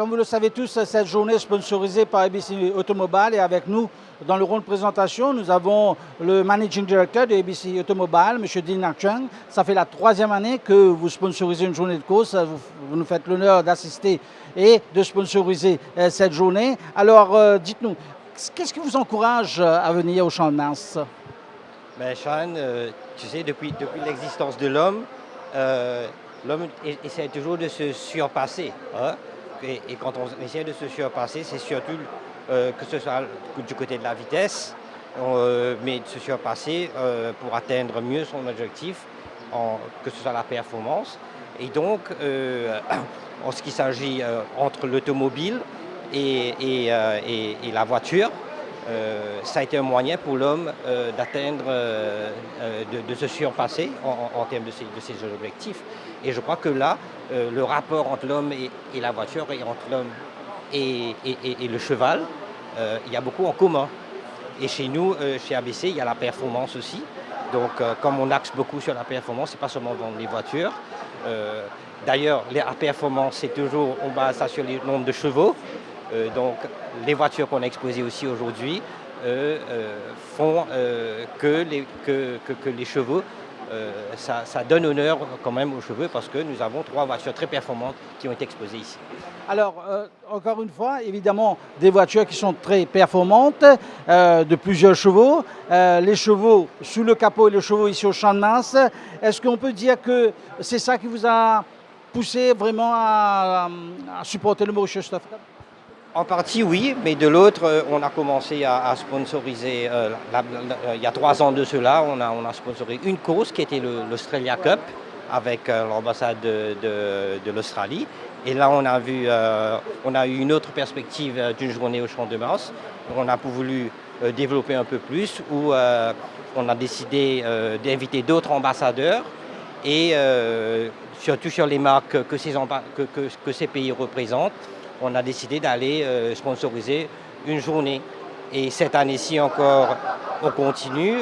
Comme vous le savez tous, cette journée est sponsorisée par ABC Automobile et avec nous, dans le rôle de présentation, nous avons le Managing Director de ABC Automobile, M. Dean Archung. Ça fait la 3e année que vous sponsorisez une journée de course. Vous nous faites l'honneur d'assister et de sponsoriser cette journée. Alors, dites-nous, qu'est-ce qui vous encourage à venir au Champ de Mars? Ben, Sean, tu sais, depuis l'existence de l'homme, l'homme essaie toujours de se surpasser. Hein? Et quand on essaie de se surpasser, c'est surtout que ce soit du côté de la vitesse, mais de se surpasser pour atteindre mieux son objectif, que ce soit la performance. Et donc, en ce qui s'agit entre l'automobile et la voiture, ça a été un moyen pour l'homme d'atteindre, de se surpasser en termes de ses objectifs. Et je crois que là, le rapport entre l'homme et la voiture et entre l'homme et le cheval, il y a beaucoup en commun. Et chez nous, chez ABC, il y a la performance aussi. Donc, comme on axe beaucoup sur la performance, c'est pas seulement dans les voitures. D'ailleurs, la performance, c'est toujours, on base ça sur le nombre de chevaux. Donc, les voitures qu'on a exposées aussi aujourd'hui font que les chevaux, ça donne honneur quand même aux chevaux parce que nous avons 3 voitures très performantes qui ont été exposées ici. Alors, encore une fois, évidemment, des voitures qui sont très performantes, de plusieurs chevaux. Les chevaux sous le capot et les chevaux ici au Champ de Mars. Est-ce qu'on peut dire que c'est ça qui vous a poussé vraiment à supporter le Mauritius Turf Club? En partie, oui, mais de l'autre, on a commencé à sponsoriser, il y a 3 ans de cela, on a sponsorisé une course qui était l'Australia Cup avec l'ambassade de l'Australie. Et là, on a eu une autre perspective d'une journée au Champ de Mars. On a voulu développer un peu plus, où on a décidé d'inviter d'autres ambassadeurs et surtout sur les marques que ces pays représentent. On a décidé d'aller sponsoriser une journée. Et cette année-ci encore, on continue,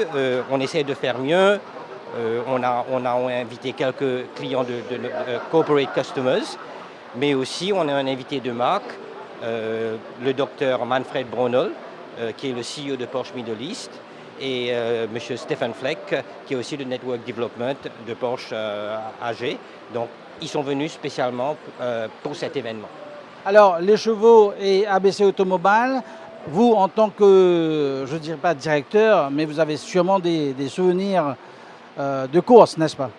on essaie de faire mieux. On a invité quelques clients de corporate customers, mais aussi on a un invité de marque, le docteur Manfred Brunel, qui est le CEO de Porsche Middle East, et M. Stefan Fleck, qui est aussi le Network Development de Porsche AG. Donc, ils sont venus spécialement pour cet événement. Alors, les chevaux et ABC Automobile, vous, en tant que, je ne dirais pas directeur, mais vous avez sûrement des souvenirs de course, n'est-ce pas?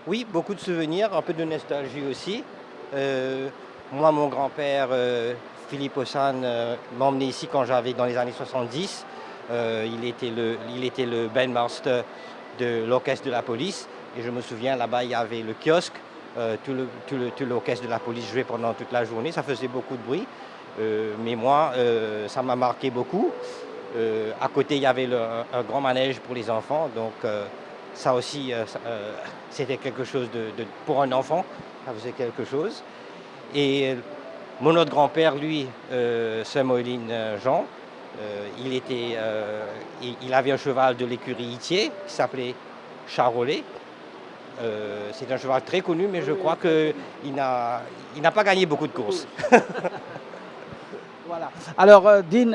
Oui, beaucoup de souvenirs, un peu de nostalgie aussi. Moi, mon grand-père, Philippe Ossan, m'a emmené ici quand j'avais dans les années 70. Il était le bandmaster de l'orchestre de la police. Et je me souviens, là-bas, il y avait le kiosque. Tout l'orchestre de la police jouait pendant toute la journée, ça faisait beaucoup de bruit, mais moi, ça m'a marqué beaucoup. À côté, il y avait un grand manège pour les enfants, donc ça aussi, c'était quelque chose pour un enfant, ça faisait quelque chose. Et mon autre grand-père, lui, Sir Moïline Jean, il avait un cheval de l'écurie Itier qui s'appelait Charolais. C'est un cheval très connu, mais je crois qu'il n'a pas gagné beaucoup de courses. Voilà. Alors, Dean,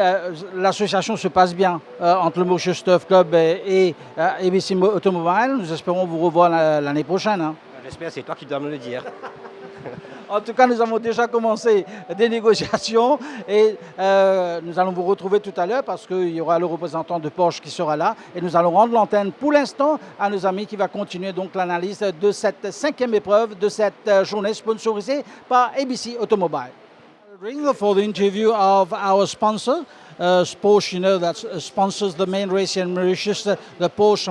l'association se passe bien entre le Mauritius Turf Club et ABC Automobile. Nous espérons vous revoir l'année prochaine. Hein. J'espère, c'est toi qui dois me le dire. En tout cas, nous avons déjà commencé des négociations et nous allons vous retrouver tout à l'heure parce qu'il y aura le représentant de Porsche qui sera là et nous allons rendre l'antenne pour l'instant à nos amis qui va continuer donc l'analyse de cette 5e épreuve de cette journée sponsorisée par ABC Automobile. For the interview of our sponsor, Porsche, you know, that sponsors the main race in Mauritius, the Porsche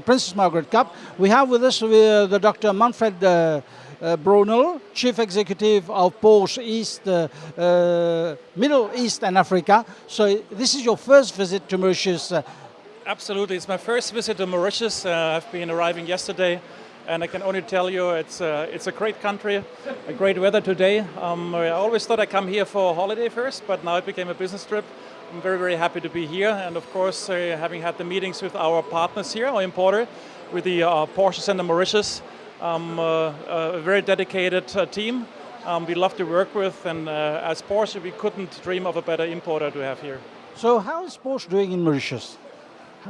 Princess Margaret Cup. We have with us the Dr. Manfred Brunel, Chief Executive of Porsche Middle East and Africa. So this is your first visit to Mauritius. Absolutely, it's my first visit to Mauritius. I've been arriving yesterday, and I can only tell you it's a great country, a great weather today. I always thought I'd come here for a holiday first, but now it became a business trip. I'm very, very happy to be here, and of course, having had the meetings with our partners here, our importer, with the Porsche Center Mauritius, a very dedicated team We love to work with, and as Porsche, we couldn't dream of a better importer to have here. So how is Porsche doing in Mauritius?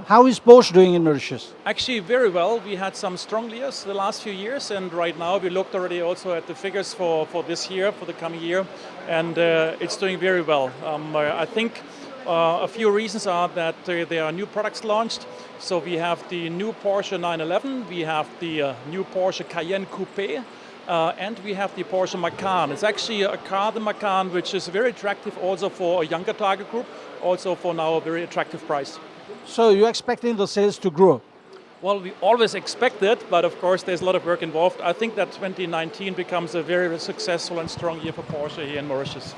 How is Porsche doing in Mauritius? Actually, very well. We had some strong years the last few years, and right now we looked already also at the figures for this year, for the coming year, and it's doing very well. I think a few reasons are that there are new products launched. So we have the new Porsche 911, we have the new Porsche Cayenne Coupe, and we have the Porsche Macan. It's actually a car, the Macan, which is very attractive also for a younger target group, also for now a very attractive price. So you're expecting the sales to grow? Well, we always expect it, but of course there's a lot of work involved. I think that 2019 becomes a very successful and strong year for Porsche here in Mauritius.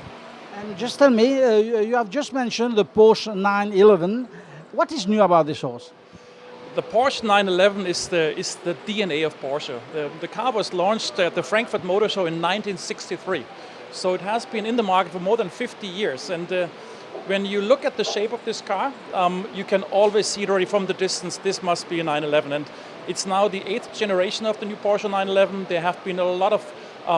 And just tell me, you have just mentioned the Porsche 911. What is new about this horse? The Porsche 911 is the DNA of Porsche. The car was launched at the Frankfurt Motor Show in 1963. So it has been in the market for more than 50 years. And when you look at the shape of this car, you can always see it already from the distance, this must be a 911. And it's now the 8th generation of the new Porsche 911. There have been a lot of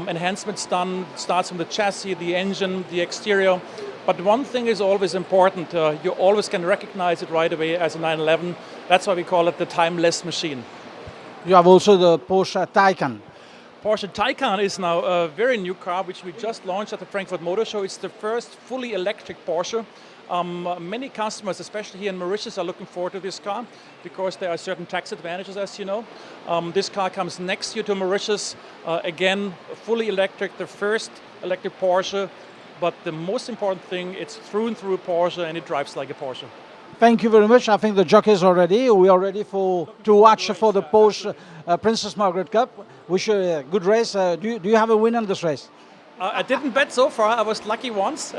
enhancements done, starts from the chassis, the engine, the exterior. But one thing is always important, you always can recognize it right away as a 911. That's why we call it the timeless machine. You have also the Porsche Taycan. Porsche Taycan is now a very new car which we just launched at the Frankfurt Motor Show. It's the first fully electric Porsche. Many customers, especially here in Mauritius, are looking forward to this car because there are certain tax advantages, as you know. This car comes next year to Mauritius. Again, fully electric, the first electric Porsche. But the most important thing, it's through and through Porsche and it drives like a Porsche. Thank you very much. I think the jockeys are ready. We are ready to watch for the Porsche Princess Margaret Cup. Wish you a good race. Do you have a win on this race? I didn't bet so far. I was lucky once.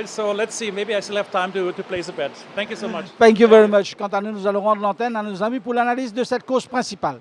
So let's see. Maybe I still have time to place a bet. Thank you so much. Thank you very much. Quant à nous, nous allons rendre l'antenne à nos amis pour l'analyse de cette course principale.